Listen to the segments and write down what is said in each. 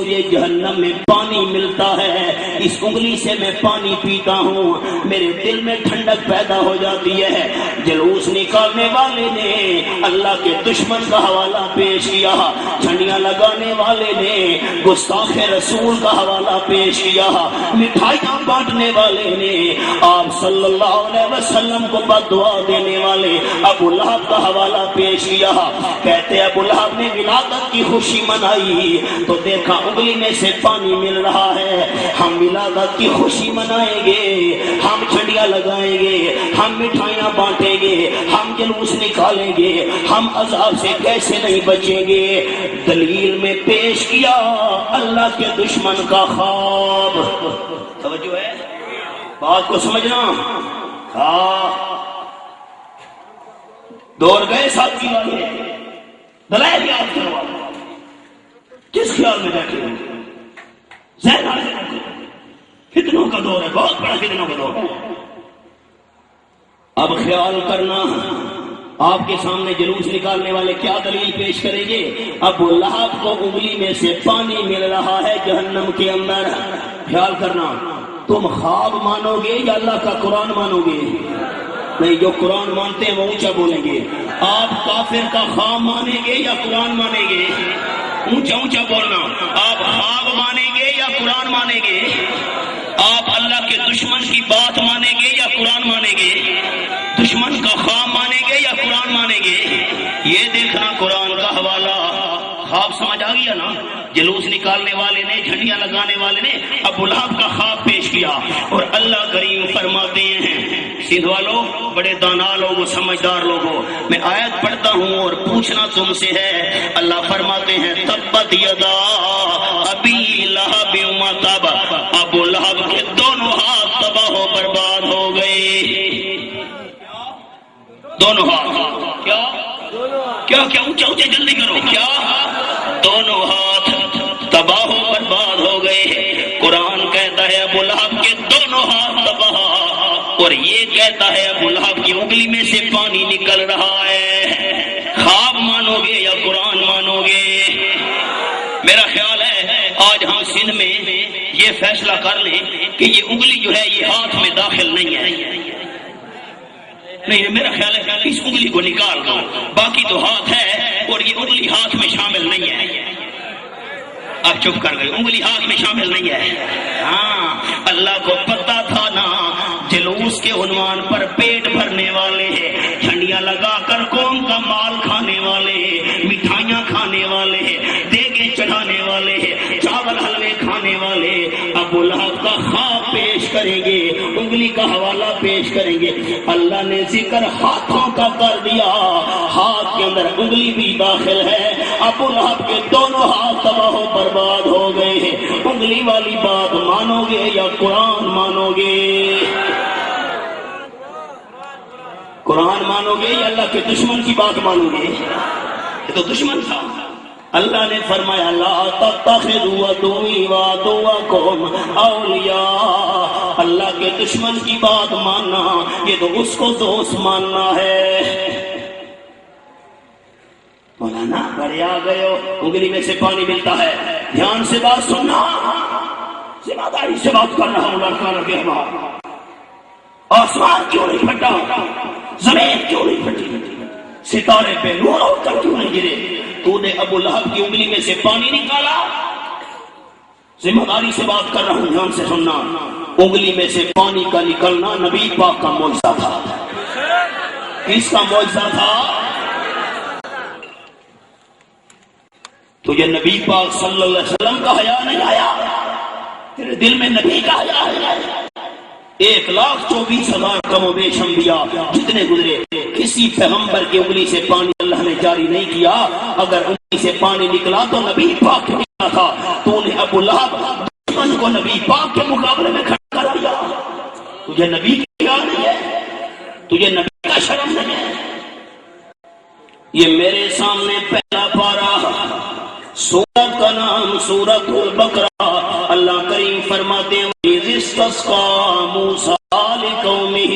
مجھے جہنم میں پانی ملتا ہے، اس انگلی سے میں پانی پیتا ہوں، میرے دل میں ٹھنڈک پیدا ہو جاتی ہے۔ جلوس نکالنے والے نے اللہ کے دشمن کا حوالہ پیش کیا، جھنڈیاں لگانے والے نے گستاخ رسول کا حوالہ پیش کیا، مٹھائیاں بانٹنے والے نے آپ صلی اللہ علیہ وسلم کو بد دعا دینے والے ابو لہب کا حوالہ پیش کیا۔ کہتے ابو لہب نے ولادت کی خوشی منائی تو دیکھا انگلی میں سے پانی مل رہا ہے۔ ہم ولادت کی خوشی منائیں گے، ہم جھنڈیاں لگائیں گے، ہم مٹھائیاں بانٹیں گے، ہم جلوس نکالیں گے، ہم عذاب سے کیسے نہیں بچیں گے؟ دلیل میں پیش کیا اللہ کے دشمن کا خواب۔ توجہ ہے بات کو سمجھنا۔ دور گئے ساتھی والے، دلائل یاد کروا، کس خیال میں بیٹھے ہوئے؟ فتنوں کا دور ہے، بہت بڑا فتنوں کا دور ہے۔ اب خیال کرنا، آپ کے سامنے جلوس نکالنے والے کیا دلیل پیش کریں گے؟ ابو لہب کو انگلی میں سے پانی مل رہا ہے جہنم کے اندر۔ خیال کرنا، تم خواب مانو گے یا اللہ کا قرآن مانو گے؟ نہیں، جو قرآن مانتے ہیں وہ اونچا بولیں گے۔ آپ کافر کا خواب مانیں گے یا قرآن مانیں گے؟ اونچا اونچا بولنا۔ آپ خواب مانیں گے یا قرآن مانیں گے؟ آپ اللہ کے دشمن کی بات مانیں گے یا قرآن مانیں گے؟ دشمن کا خواب مانیں گے یا قرآن مانیں گے؟ یہ دیکھنا قرآن کا حوالہ۔ خواب سمجھ آ گیا نا؟ جلوس نکالنے والے نے، جھنڈیاں لگانے والے نے ابو لہب کا خواب پیش کیا، اور اللہ کریم فرماتے ہیں، سندھ والوں، بڑے دانا لوگوں، سمجھدار لوگوں، میں آیت پڑھتا ہوں اور پوچھنا تم سے ہے۔ اللہ فرماتے ہیں تبت یدا ابی لہب و تب، ابو لہب کے دونوں ہاتھ تباہ و برباد ہو گئے۔ دونوں ہاتھ کیا کیا کیا؟ اونچا اونچا جلدی کرو، کیا؟ دونوں ہاتھ تباہ و برباد ہو گئے۔ قرآن کہتا ہے ابو لہب کے دونوں ہاتھ تباہ، اور یہ کہتا ہے ابو لہب کی انگلی میں سے پانی نکل رہا ہے۔ خواب مانو گے یا قرآن مانو گے؟ میرا خیال ہے آج ہم سندھ میں یہ فیصلہ کر لیں کہ یہ انگلی جو ہے یہ ہاتھ میں داخل نہیں ہے۔ نہیں، میرا خیال ہے اس انگلی کو نکال دو، باقی تو ہاتھ ہے اور یہ انگلی ہاتھ میں شامل نہیں ہے۔ آپ چپ کر گئے، انگلی ہاتھ میں شامل نہیں ہے۔ ہاں، اللہ کو پتہ تھا نا، جلوس کے عنوان پر پیٹ بھرنے والے ہیں، جھنڈیاں لگا کر قوم کا مال کھانے والے ہیں، مٹھائیاں کھانے والے ہیں، دیگیں چڑھانے والے ہیں، چاول حلوے کھانے والے، ابو لہب کا خواب پیش کریں گے، انگلی کا حوالہ پیش کریں گے۔ اللہ نے ذکر ہاتھوں کا کر دیا، ہاتھ کے اندر انگلی بھی داخل ہے۔ ابو لہب کے دونوں ہاتھ تباہ و برباد ہو گئے ہیں۔ انگلی والی بات مانو گے یا قرآن مانو گے؟ قرآن مانو گے یا اللہ کے دشمن کی بات مانو گے؟ یہ تو دشمن تھا۔ اللہ نے فرمایا لا تتخذوا عدوی وعدوکم اولیاء، اللہ کے دشمن کی بات ماننا یہ تو اس کو دوست ماننا ہے۔ مولانا بڑے آ گئے ہو، انگلی میں سے پانی ملتا ہے، دھیان سے بات سننا، ذمہ داری سے بات کر رہا ہوں۔ لڑکا کے ہمارا آسمان کیوں نہیں پھٹا، زمین کیوں نہیں پھٹی، ستارے پہ نور اور کر کیوں نہیں گرے؟ تو نے ابو لہب کی انگلی میں سے پانی نکالا۔ ذمہ داری سے بات کر رہا ہوں، دھیان سے سننا۔ انگلی میں سے پانی کا نکلنا نبی پاک کا معجزہ تھا۔ کس کا معجزہ تھا؟ تجھے نبی پاک صلی اللہ علیہ وسلم کا حیا نہیں آیا؟ تیرے دل میں نبی کا حیا ہے؟ 1,24,000 کم و بیش انبیاء جتنے گزرے، کسی پیغمبر کی انگلی سے پانی اللہ نے جاری نہیں کیا۔ اگر انگلی سے پانی نکلا تو نبی پاک کے نکلا تھا۔ تو نے ابو لہب دشمن کو نبی پاک کے مقابلے میں کھڑا کر دیا۔ تجھے نبی کی حیا نہیں ہے؟ تجھے نبی کا شرم نہیں ہے؟ یہ میرے سامنے پہلا پارہ، سورت کا نام سورت البقرہ۔ اللہ کریم فرماتے ہیں وَإِذِ اسْتَسْقَىٰ مُوسَىٰ لِقَوْمِهِ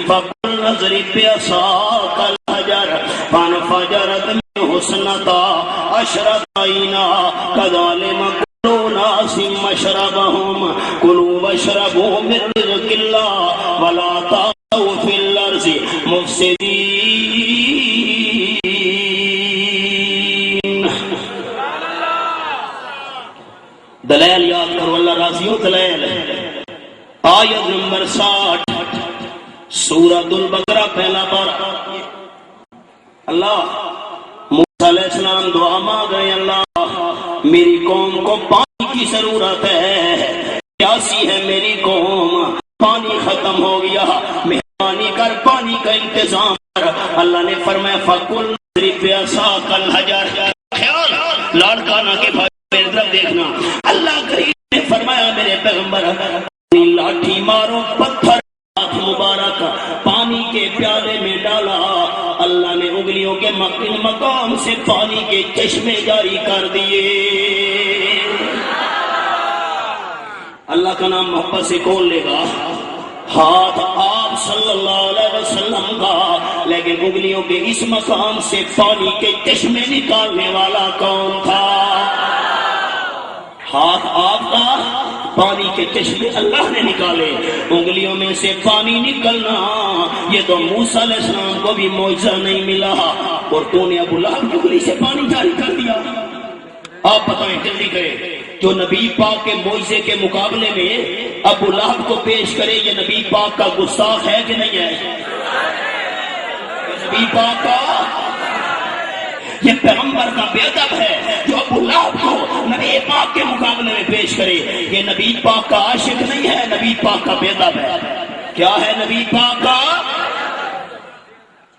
فَقُلْنَا اضْرِب بِّعَصَاكَ الْحَجَرَ فَانْفَجَرَتْ مِنْهُ اثْنَتَا عَشْرَةَ عَيْنًا كَذَٰلِكَ نُرِي الناس مشربهم كلوا واشربوا من رزق الله ولا تعثوا في الأرض مفسدين. دلائل یاد کرو، اللہ راضی ہو. دلائل آیت نمبر 60 سورۃ البقرہ پہلا پارہ. اللہ موسیٰ علیہ السلام دعا مانگ رہے ہیں، اللہ میری قوم کو پانی کی ضرورت ہے، پیاسی ہے میری قوم، پانی ختم ہو گیا، مہربانی کر پانی کا انتظام کر. اللہ نے فرمایا فَقُلْ اضْرِبْ بِعَصَاكَ الْحَجَرَ. خیال لاڑکانہ کے بھائی میری طرف دیکھنا، اللہ کریم نے فرمایا میرے پیغمبر لاٹھی مارو، پتھر ہاتھ مبارک پانی کے پیالے میں ڈالا. اللہ نے انگلیوں کے مقام سے پانی کے چشمے جاری کر دیے. اللہ کا نام محبت سے کون لے گا؟ ہاتھ آپ صلی اللہ علیہ وسلم کا، لیکن انگلیوں کے اس مقام سے پانی کے چشمے نکالنے والا کون تھا؟ ہاتھ آپ کا، پانی کے چشمے اللہ نے نکالے. انگلیوں میں سے پانی نکلنا یہ تو موسیٰ علیہ السلام کو بھی معجزہ نہیں ملا، اور تو نے ابو لہب کی انگلی سے پانی جاری کر دیا. آپ بتائیں جلدی کریں، جو نبی پاک کے معجزے کے مقابلے میں ابو لہب کو پیش کرے، یہ نبی پاک کا گستاخ ہے کہ نہیں ہے؟ نبی پاک کا، یہ پیغمبر کا بے ادب ہے جو ابو لہب کو نبی پاک کے مقابلے میں پیش کرے. یہ نبی پاک کا عاشق نہیں ہے، نبی پاک کا بے ادب ہے. کیا ہے نبی پاک کا؟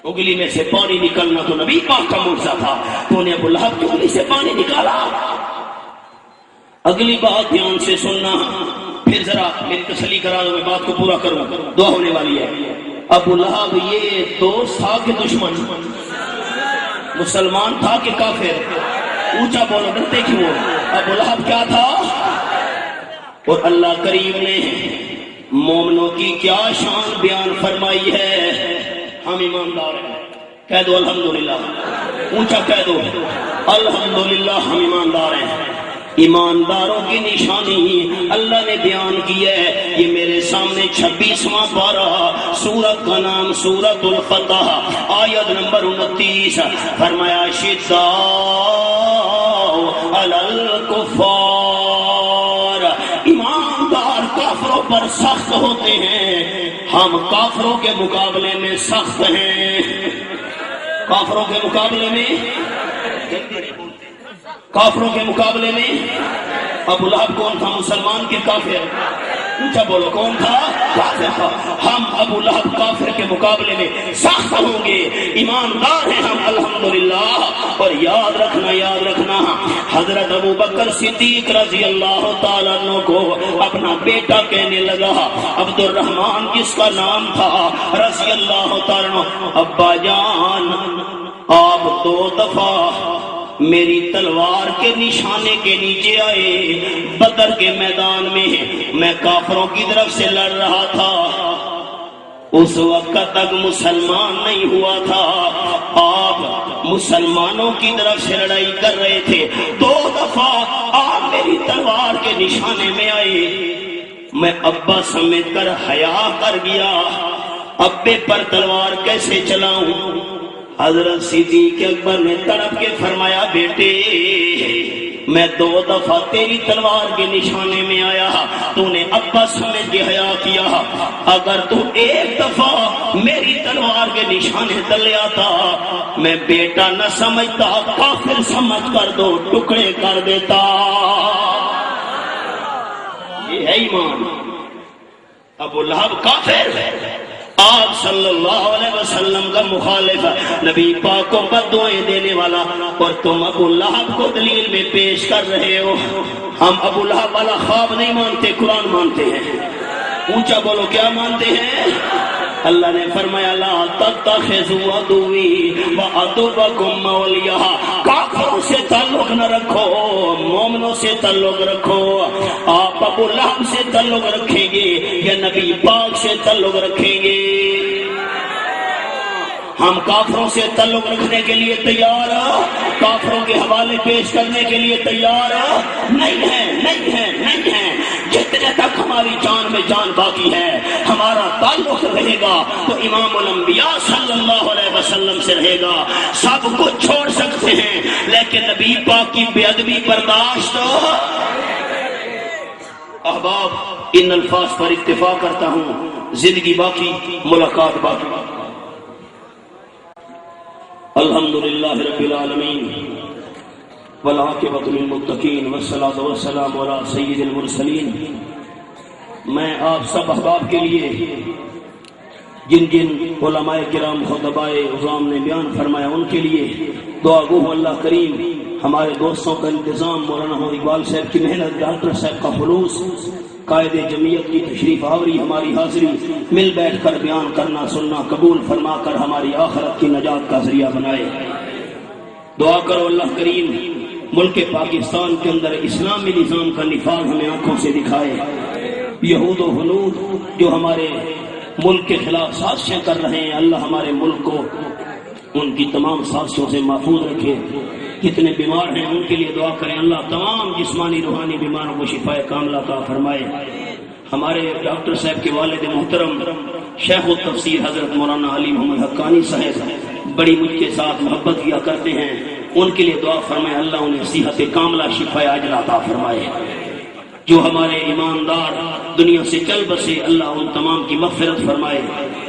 انگلی میں سے پانی نکلنا تو نبی پاک کا معجزہ تھا، تو نے ابو لہب کی انگلی سے پانی نکالا. اگلی بات دھیان سے سننا، پھر ذرا میری تسلی کرا دو، میں بات کو پورا کروں، دعا ہونے والی ہے. ابو لہب یہ دوست تھا کہ دشمن؟ مسلمان تھا کہ کافر؟ اونچا بولو، ڈرتے کیوں؟ ابو لہب کیا تھا؟ اور اللہ کریم نے مومنوں کی کیا شان بیان فرمائی ہے. ہم ایماندار ہیں، کہہ دو الحمدللہ، اونچا کہہ دو الحمدللہ، ہم ایماندار ہیں. ایمانداروں کی نشانی اللہ نے بیان کی ہے. یہ میرے سامنے 26واں پارہ، سورت کا نام سورۃ الفتح، آیت نمبر 29. فرمایا شداء علی الکفار، ایماندار کافروں پر سخت ہوتے ہیں. ہم کافروں کے مقابلے میں سخت ہیں. کافروں کے مقابلے میں، کافروں کے مقابلے میں ابو لہب کون تھا؟ مسلمان کے کافر؟ اونچا بولو، کون تھا؟ کافر تھا. ہم ابو لہب کافر کے مقابلے میں سخت ہوں گے. ایماندار ہیں ہم الحمدللہ. اور یاد رکھنا حضرت ابو بکر صدیق رضی اللہ تعالیٰ عنہ کو اپنا بیٹا کہنے لگا، عبد الرحمن جس کا نام تھا رضی اللہ تعالیٰ عنہ. ابا جان، آپ 2 دفعہ میری تلوار کے نشانے کے نیچے آئے. بدر کے میدان میں میں کافروں کی طرف سے لڑ رہا تھا، اس وقت تک مسلمان نہیں ہوا تھا. آپ مسلمانوں کی طرف سے لڑائی کر رہے تھے. 2 دفعہ آپ میری تلوار کے نشانے میں آئے. میں ابا سمیت کر حیا کر گیا، ابے پر تلوار کیسے چلاؤں؟ حضرت صدیق اکبر نے تڑپ کے فرمایا، بیٹے میں 2 دفعہ تیری تلوار کے نشانے میں آیا، تو نے ابا سمجھ کے حیا کیا. اگر تو 1 دفعہ میری تلوار کے نشانے تلے آتا، میں بیٹا نہ سمجھتا، کافر سمجھ کر 2 ٹکڑے کر دیتا. یہ ہے ایمان. ابو لہب کافر، آپ صلی اللہ علیہ وسلم کا مخالف، نبی پاک کو بددعائیں دینے والا، اور تم ابو لہب کو دلیل میں پیش کر رہے ہو. ہم ابو لہب والا خواب نہیں مانتے، قرآن مانتے ہیں. اونچا بولو، کیا مانتے ہیں؟ اللہ نے فرمایا لا تتخذوا عدوی وعدوکم اولیاء، کافروں سے تعلق نہ رکھو، مومنوں سے تعلق رکھو. آپ ابو لہب سے تعلق رکھیں گے یا نبی پاک سے تعلق رکھیں گے؟ ہم کافروں سے تعلق رکھنے کے لیے تیار، کافروں کے حوالے پیش کرنے کے لیے تیار نہیں ہے. ہماری جان میں جان باقی ہے، ہمارا تعلق رہے گا تو امام الانبیاء صلی اللہ علیہ وسلم سے رہے گا۔ سب کچھ چھوڑ سکتے ہیں لیکن نبی پاک کی بے ادبی برداشت ہو۔ احباب ان الفاظ پر اکتفا کرتا ہوں، زندگی باقی، ملاقات باقی۔ الحمدللہ رب العالمین والعاقبۃ للمتقین والصلاۃ والسلام علی سید المرسلین۔ میں آپ سب احباب کے لیے جن جن علماء کرام خطبائے عظام نے بیان فرمایا ان کے لیے دعا گو ہوں اللہ کریم ہمارے دوستوں کا انتظام، مولانا محمد اقبال صاحب کی محنت، ڈاکٹر صاحب کا خلوص، قائد جمعیت کی تشریف آوری، ہماری حاضری، مل بیٹھ کر بیان کرنا سننا قبول فرما کر ہماری آخرت کی نجات کا ذریعہ بنائے۔ دعا کرو اللہ کریم ملک پاکستان کے اندر اسلامی نظام کا نفاذ ہمیں آنکھوں سے دکھائے۔ یہود و حنود جو ہمارے ملک کے خلاف سازشیں کر رہے ہیں، اللہ ہمارے ملک کو ان کی تمام سازشوں سے محفوظ رکھے۔ کتنے بیمار ہیں ان کے لیے دعا کریں، اللہ تمام جسمانی روحانی بیماروں کو شفاء کاملہ عطا فرمائے۔ ہمارے ڈاکٹر صاحب کے والد محترم شیخ التفسیر حضرت مولانا علی محمد حقانی صاحب بڑی مجھ کے ساتھ محبت کیا کرتے ہیں، ان کے لیے دعا فرمائے اللہ انہیں صحت کاملہ شفاء عاجلہ عطا فرمائے۔ جو ہمارے ایماندار دنیا سے چل بسے اللہ ان تمام کی مغفرت فرمائے۔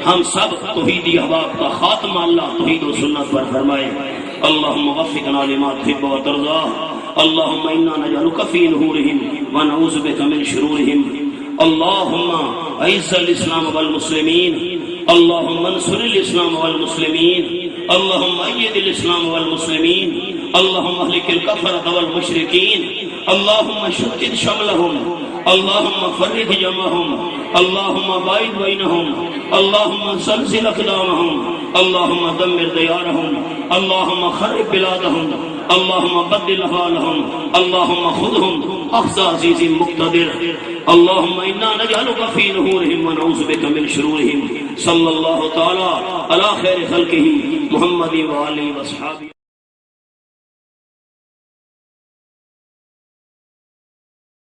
ہم سب توحیدی احباب کا خاتمہ اللہ توحید و سنت پر فرمائے۔ اللہم وفقنا لما تحب و ترضى اللہم انا نجعلک فی نحورہم ونعوذ بک من شرورہم۔ اللہم اعز الاسلام والمسلمین، اللہم انصر الاسلام والمسلمین، اللہم اید الاسلام والمسلمین، اللہم اہلک الکفرۃ والمشرکین، اللہم شتت شملہم، اللہم فرق جمعہم، اللہم باعد بینہم، اللہم زلزل اقدامہم، اللہم دمر دیارہم، اللہم خرب بلادہم، اللہم بدل حالہم، اللہم خذہم اخذ عزیز مقتدر، اللہم انا نجعلک فی نحورہم ونعوذ بک من شرورہم۔ صلی اللہ تعالی علی خیر خلقہ محمد و آلہ و اصحابہ۔